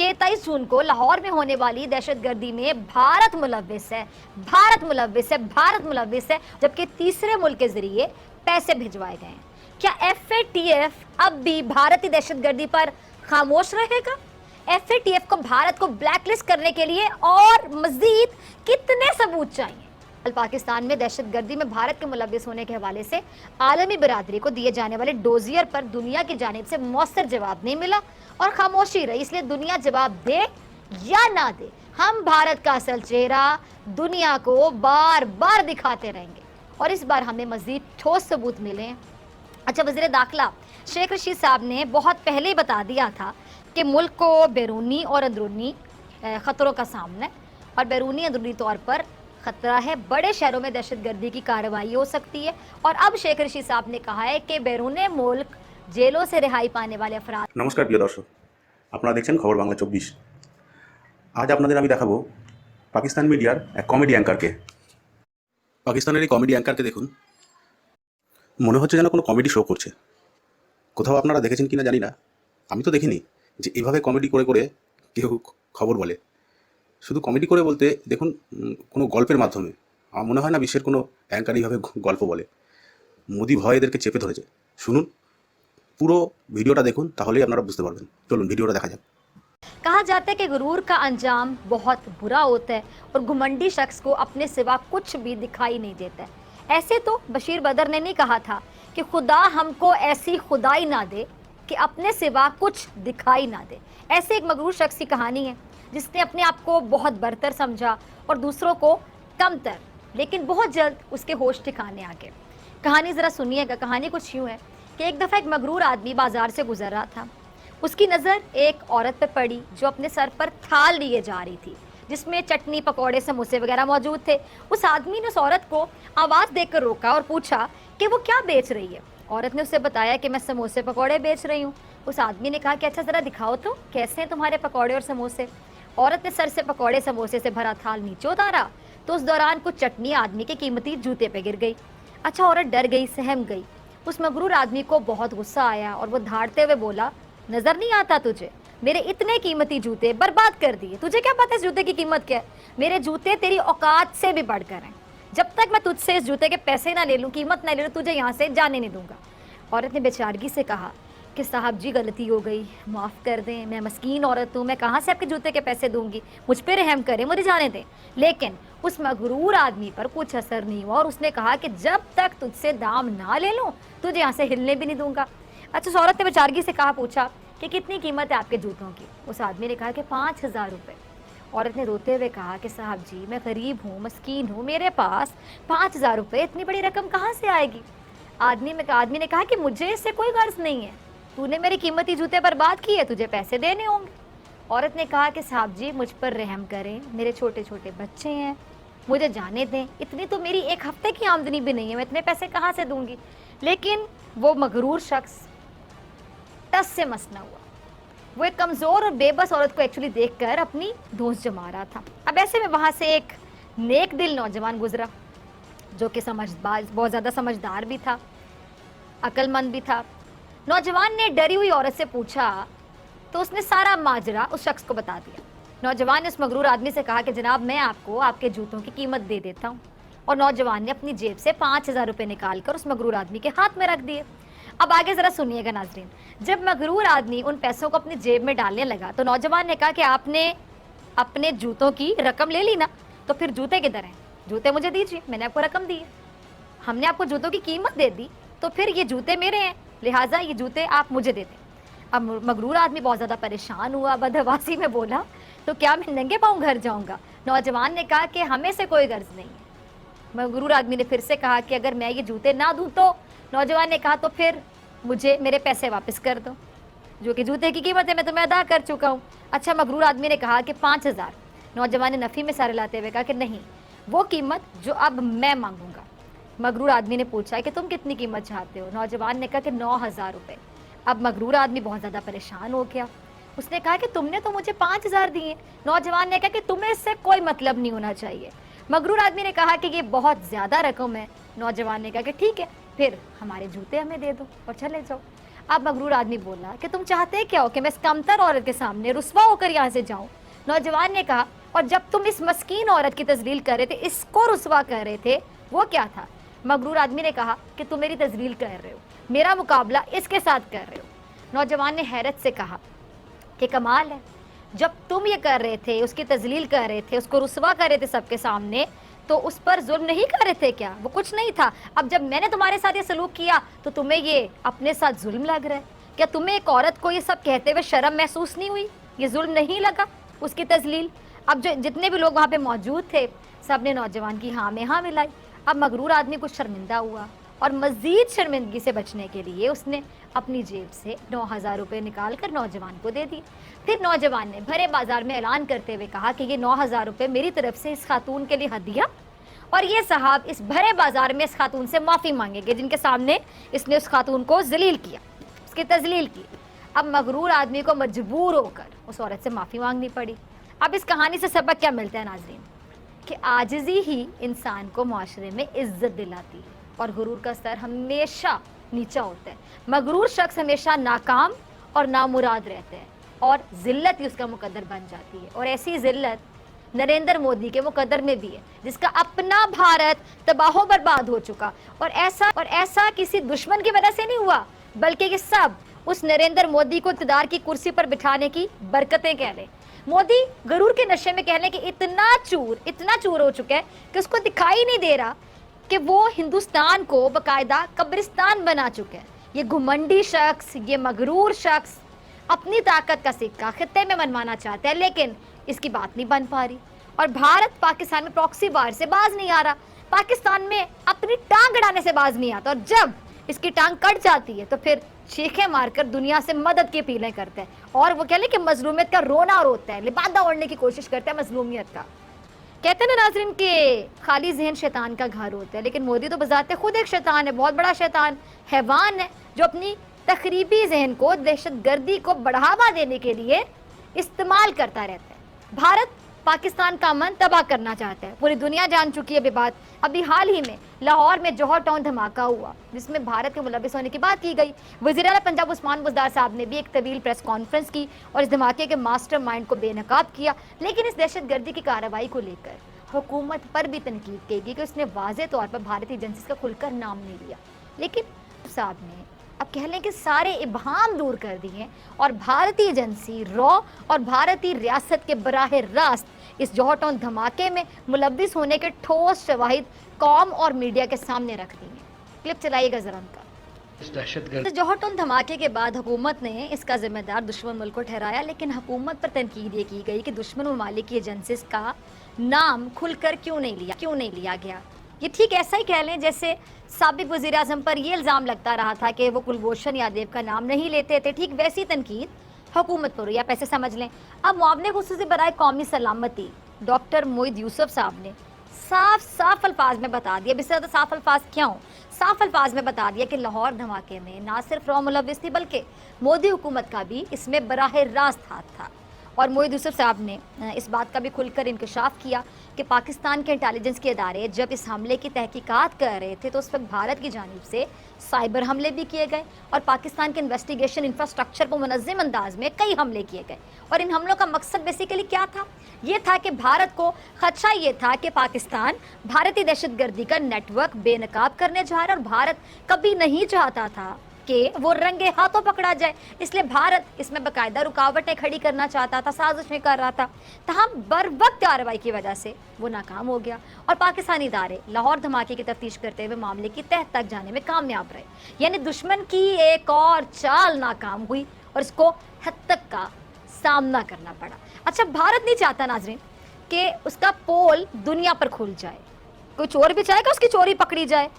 कि 23 जून को लाहौर में होने वाली दहशतगर्दी में भारत मुलव्विस है, भारत मुलव्विस है, भारत मुलव्विस है, जबकि तीसरे मुल्क के जरिए पैसे भिजवाए गए हैं। क्या FATF अब भी भारतीय दहशतगर्दी पर खामोश रहेगा? FATF को भारत को ब्लैकलिस्ट करने के लिए और मजीद कितने सबूत चाहिए? पाकिस्तान में दहशतगर्दी में भारत के मुलव्विस होने के हवाले से आलमी बिरादरी को दिए जाने वाले डोजियर पर दुनिया की जानिब से मौसर जवाब नहीं मिला और खामोशी रही। इसलिए दुनिया जवाब दे या ना दे, हम भारत का असल चेहरा दुनिया को बार बार दिखाते रहेंगे और इस बार हमें मजीद ठोस सबूत मिले हैं। अच्छा, वज़ीर दाखिला शेख रशीद साहब ने बहुत पहले ही बता दिया था कि मुल्क को बैरूनी और अंदरूनी ख़तरों का सामना है और बैरूनी अंदरूनी तौर पर खतरा है, बड़े शहरों में दहशतगर्दी की कार्रवाई हो सकती है। और अब शेख रशीद साहब ने कहा है कि बैरूने मुल्क जेलों से रिहाई पाने वाले अफराद। नमस्कार प्रिय दर्शक, আপনারা দেখছেন খবর বাংলা 24। আজ আপনাদের আমি দেখাবো পাকিস্তান মিডিয়ার এক কমেডি অ্যাঙ্কারকে। পাকিস্তানের এই কমেডি অ্যাঙ্কারকে দেখুন, মনে হচ্ছে যেন কোনো কমেডি শো করছে। কোথাও আপনারা দেখেছেন কিনা জানি না, আমি তো দেখিনি যে এইভাবে কমেডি করে করে কেউ খবর বলে। শুধু কমেডি করে বলতে দেখুন, কোনো গল্পের মাধ্যমে। আমার মনে হয় না বিশ্বের কোনো অ্যাঙ্কার এইভাবে গল্প বলে। মোদি ভয় এদেরকে চেপে ধরেছে। শুনুন, পুরো ভিডিওটা দেখুন, তাহলেই আপনারা বুঝতে পারবেন। চলুন ভিডিওটা দেখা যাক। कहा जाता है कि गुरूर का अंजाम बहुत बुरा होता है और घुमंडी शख्स को अपने सिवा कुछ भी दिखाई नहीं देता है। ऐसे तो बशीर बदर ने नहीं कहा था कि खुदा हमको ऐसी खुदाई ना दे कि अपने सिवा कुछ दिखाई ना दे। ऐसे एक मगरूर शख्स की कहानी है जिसने अपने आप को बहुत बरतर समझा और दूसरों को कमतर, लेकिन बहुत जल्द उसके होश ठिकाने आ गए। कहानी ज़रा सुनिएगा। कहानी कुछ यूँ है कि एक दफ़ा एक मगरूर आदमी बाज़ार से गुजर रहा था। उसकी नज़र एक औरत पर पड़ी जो अपने सर पर थाल लिए जा रही थी जिसमें चटनी, पकौड़े, समोसे वगैरह मौजूद थे। उस आदमी ने उस औरत को आवाज़ देकर रोका और पूछा कि वो क्या बेच रही है। औरत ने उसे बताया कि मैं समोसे पकौड़े बेच रही हूँ। उस आदमी ने कहा कि अच्छा ज़रा दिखाओ तो कैसे हैं तुम्हारे पकौड़े और समोसे। औरत ने सर से पकौड़े समोसे से भरा थाल नीचे उतारा तो उस दौरान कुछ चटनी आदमी के कीमती जूते पे गिर गई। अच्छा, औरत डर गई, सहम गई। उस मगरूर आदमी को बहुत गुस्सा आया और वो धाड़ते हुए बोला, नज़र नहीं आता तुझे? मेरे इतने कीमती जूते बर्बाद कर दिए। तुझे क्या पता इस जूते की कीमत क्या है? मेरे जूते तेरी औकात से भी बढ़कर हैं। जब तक मैं तुझसे इस जूते के पैसे ना ले लूँ, कीमत ना ले लूँ, तुझे यहाँ से जाने नहीं दूंगा। औरत ने बेचारगी से कहा कि साहब जी गलती हो गई, माफ़ कर दें, मैं मस्कीन औरत हूँ, मैं कहाँ से आपके जूते के पैसे दूंगी, मुझ पर रहम करें, मुझे जाने दें। लेकिन उस मगरूर आदमी पर कुछ असर नहीं हुआ और उसने कहा कि जब तक तुझसे दाम ना ले लूँ तुझे यहाँ से हिलने भी नहीं दूंगा। अच्छा, उस औरत ने बेचारगी से कहा, पूछा कि कितनी कीमत है आपके जूतों की? उस आदमी ने कहा कि 5000 रुपये। औरत ने रोते हुए कहा कि साहब जी मैं गरीब हूँ, मस्कीन हूँ, मेरे पास 5000 रुपये, इतनी बड़ी रकम कहाँ से आएगी? आदमी ने कहा कि मुझे इससे कोई गर्ज नहीं है, तूने मेरी कीमती जूते बर्बाद किए, तुझे पैसे देने होंगे। औरत ने कहा कि साहब जी मुझ पर रहम करें, मेरे छोटे छोटे बच्चे हैं, मुझे जाने दें, इतनी तो मेरी एक हफ्ते की आमदनी भी नहीं है, मैं इतने पैसे कहाँ से दूंगी। लेकिन वो मगरूर शख्स टस से मस न हुआ। वो एक कमज़ोर और बेबस औरत को एक्चुअली देखकर अपनी धौंस जमा रहा था। अब ऐसे में वहाँ से एक नेक दिल नौजवान गुजरा जो कि बहुत ज़्यादा समझदार भी था, अक्लमंद भी था। नौजवान ने डरी हुई औरत से पूछा तो उसने सारा माजरा उस शख्स को बता दिया। नौजवान ने उस मगरूर आदमी से कहा कि जनाब मैं आपको आपके जूतों की कीमत दे देता हूँ। और नौजवान ने अपनी जेब से 5000 रुपये निकाल कर उस मगरूर आदमी के हाथ में रख दिए। अब आगे ज़रा सुनिएगा नाजरीन। जब मगरूर आदमी उन पैसों को अपनी जेब में डालने लगा तो नौजवान ने कहा कि आपने अपने जूतों की रकम ले ली ना, तो फिर जूते किधर हैं? जूते मुझे दीजिए, मैंने आपको रकम दी है, हमने आपको जूतों की कीमत दे दी, तो फिर ये जूते मेरे हैं, लिहाजा ये जूते आप मुझे दे दें। अब मगरूर आदमी बहुत ज़्यादा परेशान हुआ, बदहवासी में बोला तो क्या मैं नंगे पाँव घर जाऊँगा? नौजवान ने कहा कि हमें से कोई गर्ज नहीं है। मगरूर आदमी ने फिर से कहा कि अगर मैं ये जूते ना दूँ तो? नौजवान ने कहा तो फिर मुझे मेरे पैसे वापस कर दो, जो कि जूते की कीमत है मैं तुम्हें अदा कर चुका हूँ। अच्छा, मगरूर आदमी ने कहा कि 5000। नौजवान ने नफ़ी में सारे लाते हुए कहा कि नहीं, वो कीमत जो अब मैं मांगूंगा। मगरूर आदमी ने पूछा कि तुम कितनी कीमत चाहते हो? नौजवान ने कहा कि 9000 रुपये। अब मगरूर आदमी बहुत ज़्यादा परेशान हो गया। उसने कहा कि तुमने तो मुझे 5000 दिए। नौजवान ने कहा कि तुम्हें इससे कोई मतलब नहीं होना चाहिए। मगरूर आदमी ने कहा कि ये बहुत ज़्यादा रकम है। नौजवान ने कहा कि ठीक है, फिर हमारे जूते हमें दे दो और चले जाओ। अब मगरूर आदमी बोला कि तुम चाहते क्या हो कि मैं इस कमतर औरत के सामने रुस्वा होकर यहाँ से जाऊं? नौजवान ने कहा, और जब तुम इस मस्कीन औरत की तजलील कर रहे थे, इसको रुस्वा कर रहे थे, वो क्या था? मगरूर आदमी ने कहा कि तुम मेरी तजलील कर रहे हो, मेरा मुकाबला इसके साथ कर रहे हो। नौजवान ने हैरत से कहा कि कमाल है, जब तुम ये कर रहे थे, उसकी तजलील कर रहे थे, उसको रुस्वा कर रहे थे सबके सामने, तो उस पर जुल्म नहीं कर रहे थे क्या? वो कुछ नहीं था। अब जब मैंने तुम्हारे साथ ये सलूक किया तो तुम्हें ये अपने साथ जुल्म लग रहा है क्या? तुम्हें एक औरत को ये सब कहते हुए शर्म महसूस नहीं हुई? ये जुल्म नहीं लगा उसकी तजलील? अब जो जितने भी लोग वहाँ पे मौजूद थे, सब ने नौजवान की हाँ में हाँ मिलाई। अब मगरूर आदमी कुछ शर्मिंदा हुआ और मज़ीद शर्मिंदगी से बचने के लिए उसने अपनी जेब से 9,000 रुपये निकाल कर नौजवान को दे दिए। फिर नौजवान ने भरे बाजार में ऐलान करते हुए कहा कि ये 9,000 रुपये मेरी तरफ से इस खातून के लिए हदिया, और ये साहब इस भरे बाजार में इस खातून से माफ़ी मांगेंगे जिनके सामने इसने उस खातून को जलील किया, उसकी तजलील की। अब मगरूर आदमी को मजबूर होकर उस औरत से माफ़ी मांगनी पड़ी। अब इस कहानी से सबक क्या मिलता है नाज़रीन? कि आजिज़ी ही इंसान को माशरे में इज्जत दिलाती है और गुरूर का स्तर हमेशा नीचा होता है। मगरूर शख्स हमेशा नाकाम और नामुराद रहते हैं और ज़िल्लत ही उसका मुकद्दर बन जाती है। और ऐसी ज़िल्लत नरेंद्र मोदी के मुकद्दर में भी है, जिसका अपना भारत तबाह बर्बाद हो चुका। और ऐसा किसी दुश्मन की वजह से नहीं हुआ, बल्कि ये सब उस नरेंद्र मोदी को इक़्तिदार की कुर्सी पर बिठाने की बरकतें कह लें। मोदी गरूर के नशे में कह लें कि इतना चूर हो चुका है कि उसको दिखाई नहीं दे रहा कि वो हिंदुस्तान को बाकायदा कब्रिस्तान बना चुका है। ये घुमंडी शख्स, ये मगरूर शख्स अपनी ताकत का सिक्का खित्ते में मनवाना चाहता है, लेकिन इसकी बात नहीं बन पा रही। और भारत पाकिस्तान में प्रॉक्सी वार से बाज नहीं आ रहा, पाकिस्तान में अपनी टांग अड़ाने से बाज नहीं आता, और जब इसकी टांग कट जाती है तो फिर चीखें मारकर दुनिया से मदद की अपीलें करते हैं। और वो कह लें कि मजलूमियत का रोना रोता है, लिबादा ओढ़ने की कोशिश करता है मजलूमियत का। कहते हैं ना नाज़रीन के खाली जहन शैतान का घर होता है, लेकिन मोदी तो बजाते खुद एक शैतान है, बहुत बड़ा शैतान, हैवान है, जो अपनी तखरीबी जहन को दहशतगर्दी को बढ़ावा देने के लिए इस्तेमाल करता रहता है। भारत पाकिस्तान का अमन तबाह करना चाहता है, पूरी दुनिया जान चुकी है। बात अभी हाल ही में लाहौर में जौहर टाउन धमाका हुआ, जिसमें भारत के मुलविस होने की बात की गई। वज़ीर-ए-आला पंजाब उस्मान बुज़दार साहब ने भी एक तवील प्रेस कॉन्फ्रेंस की और इस धमाके के मास्टरमाइंड को बेनकाब किया। लेकिन इस दहशतगर्दी की कार्रवाई को लेकर हुकूमत पर भी तनकीद की गई कि उसने वाज़े तौर पर भारतीय एजेंसीज का खुलकर नाम नहीं लिया। लेकिन साहब ने अब कह लें कि सारे इबहाम दूर कर दिए और भारतीय एजेंसी रॉ और भारतीय रियासत के बराह रास्त इस जौहर टाउन धमाके में मुलव्विस होने के ठोस शवाहिद कौम और मीडिया के सामने रख दी हैं। क्लिप चलाइएगा ज़रा उनका। तो जौहर टाउन धमाके के बाद हुकूमत ने इसका जिम्मेदार दुश्मन मुल्क को ठहराया, लेकिन हुकूमत पर तनकीद ये की गई कि दुश्मन ममालिक की एजेंसीज का नाम खुलकर क्यों नहीं लिया गया। ये ठीक ऐसा ही कह लें जैसे साबिक वज़ीर आज़म पर ये इल्ज़ाम लगता रहा था कि वो कुलभूषण यादव का नाम नहीं लेते थे, ठीक वैसी तनकीद हुकूमत पर हुई। आप ऐसे समझ लें। अब मुआवने खुसूसी बराए कौमी सलामती डॉक्टर मोईद यूसुफ साहब ने साफ अल्फाज में बता दिया, इससे ज़्यादा साफ अल्फाज क्यों, साफ अल्फाज में बता दिया कि लाहौर धमाके में ना सिर्फ रॉ मुलव्विस थी बल्कि मोदी हुकूमत का भी इसमें बराह रास्त हाथ था। और मोईद यूसुफ साहब ने इस बात का भी खुलकर इंकशाफ किया कि पाकिस्तान के इंटेलिजेंस के इदारे जब इस हमले की तहकीकात कर रहे थे तो उस वक्त भारत की जानिब से साइबर हमले भी किए गए और पाकिस्तान के इन्वेस्टिगेशन इंफ्रास्ट्रक्चर पर मुनज़्ज़म अंदाज में कई हमले किए गए। और इन हमलों का मकसद बेसिकली क्या था? ये था कि भारत को खदशा ये था कि पाकिस्तान भारतीय दहशतगर्दी का नेटवर्क बेनकाब करने जा रहा है, और भारत कभी नहीं चाहता था कि वो रंगे हाथों पकड़ा जाए, इसलिए भारत इसमें बाकायदा रुकावटें खड़ी करना चाहता था, साजिशें कर रहा था। तहम बर वक्त कार्रवाई की वजह से वो नाकाम हो गया और पाकिस्तानी इदारे लाहौर धमाके की तफ्तीश करते हुए मामले की तह तक जाने में कामयाब रहे। यानी दुश्मन की एक और चाल नाकाम हुई और इसको हद तक का सामना करना पड़ा। अच्छा, भारत नहीं चाहता नाजरीन कि उसका पोल दुनिया पर खुल जाए, कोई चोर भी चाहेगा उसकी चोरी पकड़ी जाए,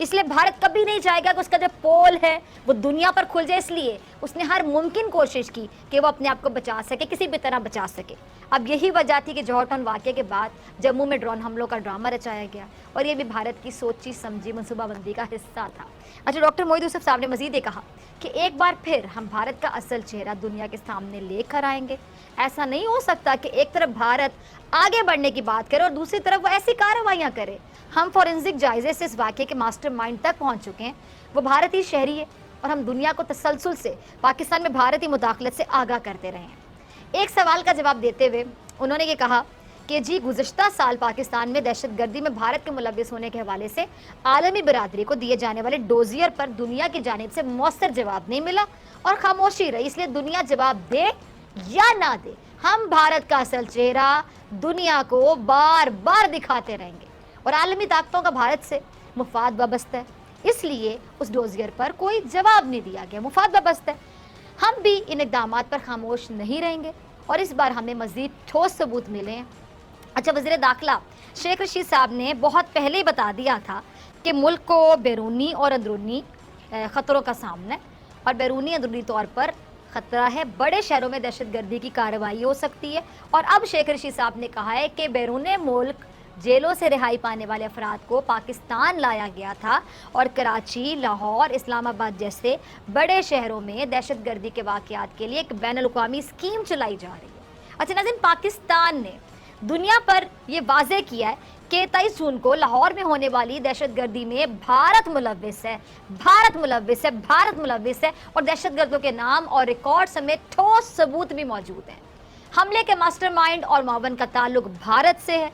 इसलिए भारत कभी नहीं चाहेगा कि उसका जो पोल है वो दुनिया पर खुल जाए। इसलिए उसने हर मुमकिन कोशिश की कि वो अपने आप को बचा सके, किसी भी तरह बचा सके। अब यही वजह थी कि जौहर टाउन वाक़े के बाद जम्मू में ड्रोन हमलों का ड्रामा रचाया गया और ये भी भारत की सोची समझी मनसूबाबंदी का हिस्सा था। अच्छा, डॉक्टर मोईद यूसुफ साहब ने मज़ीद ये कहा कि एक बार फिर हम भारत का असल चेहरा दुनिया के सामने लेकर आएंगे। ऐसा नहीं हो सकता कि एक तरफ भारत आगे बढ़ने की बात करे और दूसरी तरफ वो ऐसी कार्रवाइयाँ करे। हम फॉरेंसिक जायजे से इस वाक़े के मास्टरमाइंड तक पहुँच चुके हैं। वो भारतीय शहरी है اور ہم دنیا کو تسلسل سے پاکستان میں بھارتی مداخلت سے آگاہ کرتے رہے ہیں۔ ایک سوال کا جواب دیتے ہوئے انہوں نے یہ کہا کہ جی گزشتہ سال پاکستان میں دہشت گردی میں بھارت کے ملوث ہونے کے حوالے سے عالمی برادری کو دیے جانے والے ڈوزیئر پر دنیا کی جانب سے مؤثر جواب نہیں ملا اور خاموشی رہی، اس لیے دنیا جواب دے یا نہ دے ہم بھارت کا اصل چہرہ دنیا کو بار بار دکھاتے رہیں گے، اور عالمی طاقتوں کا بھارت سے مفاد وابستہ ہے، اس لیے اس ڈوزیئر پر کوئی جواب نہیں دیا گیا، مفاد وابستہ ہے۔ ہم بھی ان اقدامات پر خاموش نہیں رہیں گے اور اس بار ہمیں مزید ٹھوس ثبوت ملے ہیں۔ اچھا، وزیر داخلہ شیخ رشید صاحب نے بہت پہلے ہی بتا دیا تھا کہ ملک کو بیرونی اور اندرونی خطروں کا سامنا ہے، اور بیرونی اندرونی طور پر خطرہ ہے بڑے شہروں میں دہشت گردی کی کارروائی ہو سکتی ہے، اور اب شیخ رشید صاحب نے کہا ہے کہ بیرون ملک جیلوں سے رہائی پانے والے افراد کو پاکستان لایا گیا تھا، اور کراچی، لاہور، اسلام آباد جیسے بڑے شہروں میں دہشت گردی کے واقعات کے لیے ایک بین الاقوامی اسکیم چلائی جا رہی ہے۔ اچھا ناظرین، پاکستان نے دنیا پر یہ واضح کیا ہے کہ 23 جون کو لاہور میں ہونے والی دہشت گردی میں بھارت ملوث ہے، بھارت ملوث ہے، بھارت ملوث ہے، اور دہشت گردوں کے نام اور ریکارڈ سمیت ٹھوس ثبوت بھی موجود ہیں۔ حملے کے ماسٹر مائنڈ اور معاون کا تعلق بھارت سے ہے۔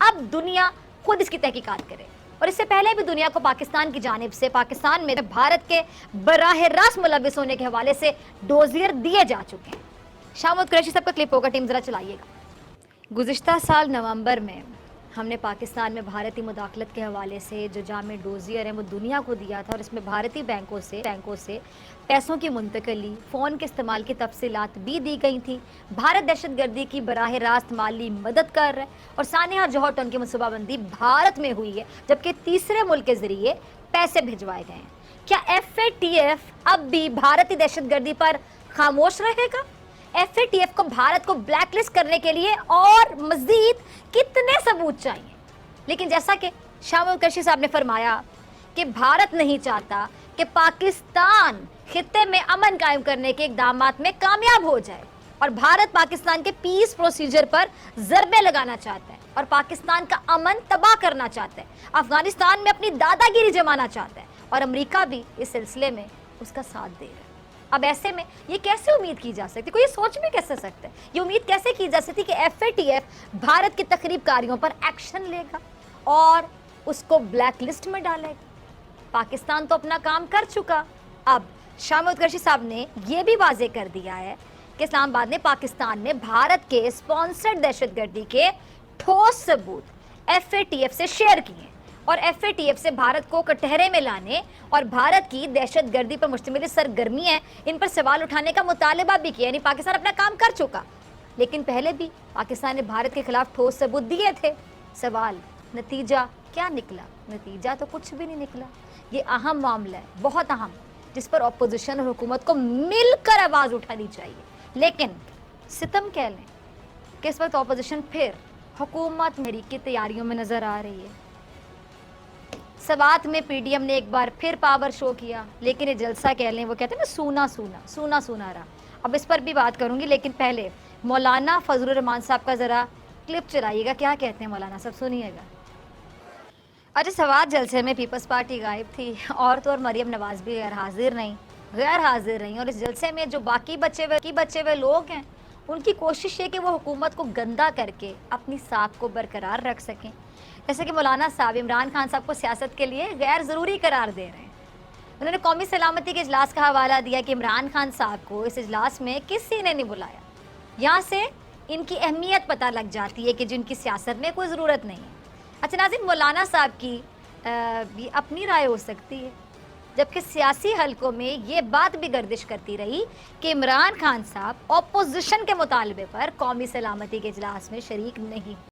اب دنیا خود اس کی تحقیقات کرے، اور اس سے پہلے بھی دنیا کو پاکستان کی جانب سے پاکستان میں بھارت کے براہ راست ملوث ہونے کے حوالے سے ڈوزیئر دیے جا چکے ہیں۔ شامت قریشی صاحب کا کلپ ہوگا، ٹیم ذرا چلائیے گا۔ گزشتہ سال نومبر میں ہم نے پاکستان میں بھارتی مداخلت کے حوالے سے جو جامع ڈوزیئر ہیں وہ دنیا کو دیا تھا، اور اس میں بھارتی بینکوں سے پیسوں کی منتقلی، فون کے استعمال کی تفصیلات بھی دی گئی تھیں۔ بھارت دہشت گردی کی براہ راست مالی مدد کر رہا ہے، اور سانحہ جوہر ٹن کی منصوبہ بندی بھارت میں ہوئی ہے، جبکہ تیسرے ملک کے ذریعے پیسے بھجوائے گئے ہیں۔ کیا FATF اب بھی بھارتی دہشت گردی پر خاموش رہے گا؟ FATF کو بھارت کو بلیک لسٹ کرنے کے لیے اور مزید کتنے ثبوت چاہیے؟ لیکن جیسا کہ شامل قریشی صاحب نے فرمایا کہ بھارت نہیں چاہتا کہ پاکستان خطے میں امن قائم کرنے کے اقدامات میں کامیاب ہو جائے، اور بھارت پاکستان کے پیس پروسیجر پر ضربے لگانا چاہتا ہے، اور پاکستان کا امن تباہ کرنا چاہتا ہے، افغانستان میں اپنی دادا گیری جمانا چاہتا ہے، اور امریکہ بھی اس سلسلے میں اس کا ساتھ دے رہا ہے۔ اب ایسے میں یہ کیسے امید کی جا سکتی، کوئی یہ سوچ بھی کیسے سکتا ہے، یہ امید کیسے کی جا سکتی کہ FATF بھارت کی تخریب کاریوں پر ایکشن لے گا اور اس کو بلیک لسٹ میں ڈالے گا؟ پاکستان تو اپنا کام کر چکا۔ اب شامت قریشی صاحب نے یہ بھی واضح کر دیا ہے کہ اسلام آباد نے پاکستان میں بھارت کے اسپانسرڈ دہشت گردی کے ٹھوس ثبوت FATF سے شیئر کیے ہیں، اور FATF سے بھارت کو کٹہرے میں لانے اور بھارت کی دہشت گردی پر مشتمل سرگرمی ہے ان پر سوال اٹھانے کا مطالبہ بھی کیا، یعنی پاکستان اپنا کام کر چکا۔ لیکن پہلے بھی پاکستان نے بھارت کے خلاف ٹھوس ثبوت دیے تھے۔ سوال، نتیجہ کیا نکلا؟ نتیجہ تو کچھ بھی نہیں نکلا۔ یہ اہم معاملہ ہے، بہت اہم، جس پر اپوزیشن اور حکومت کو مل کر آواز اٹھانی چاہیے۔ لیکن ستم کہہ لیں کہ اس وقت اپوزیشن پھر حکومت میری کی تیاریوں میں نظر آ رہی ہے۔ سوات میں PDM نے ایک بار پھر پاور شو کیا، لیکن یہ جلسہ کہہ لیں، وہ کہتے ہیں نا سونا رہا۔ اب اس پر بھی بات کروں گی، لیکن پہلے مولانا فضل الرحمان صاحب کا ذرا کلپ چلائیے گا، کیا کہتے ہیں مولانا صاحب، سنیے گا۔ اچھا، سوات جلسے میں پیپلز پارٹی غائب تھی، اور تو اور مریم نواز بھی غیر حاضر رہیں، اور اس جلسے میں جو باقی بچے ہوئے لوگ ہیں ان کی کوشش ہے کہ وہ حکومت کو گندا کر کے اپنی ساکھ کو برقرار رکھ سکیں۔ جیسے کہ مولانا صاحب عمران خان صاحب کو سیاست کے لیے غیر ضروری قرار دے رہے ہیں۔ انہوں نے قومی سلامتی کے اجلاس کا حوالہ دیا کہ عمران خان صاحب کو اس اجلاس میں کسی نے نہیں بلایا۔ یہاں سے ان کی اہمیت پتہ لگ جاتی ہے کہ جن کی سیاست میں کوئی ضرورت نہیں ہے۔ اچھا ناظرین، مولانا صاحب کی بھی اپنی رائے ہو سکتی ہے، جبکہ سیاسی حلقوں میں یہ بات بھی گردش کرتی رہی کہ عمران خان صاحب اپوزیشن کے مطالبے پر قومی سلامتی کے اجلاس میں شریک نہیں۔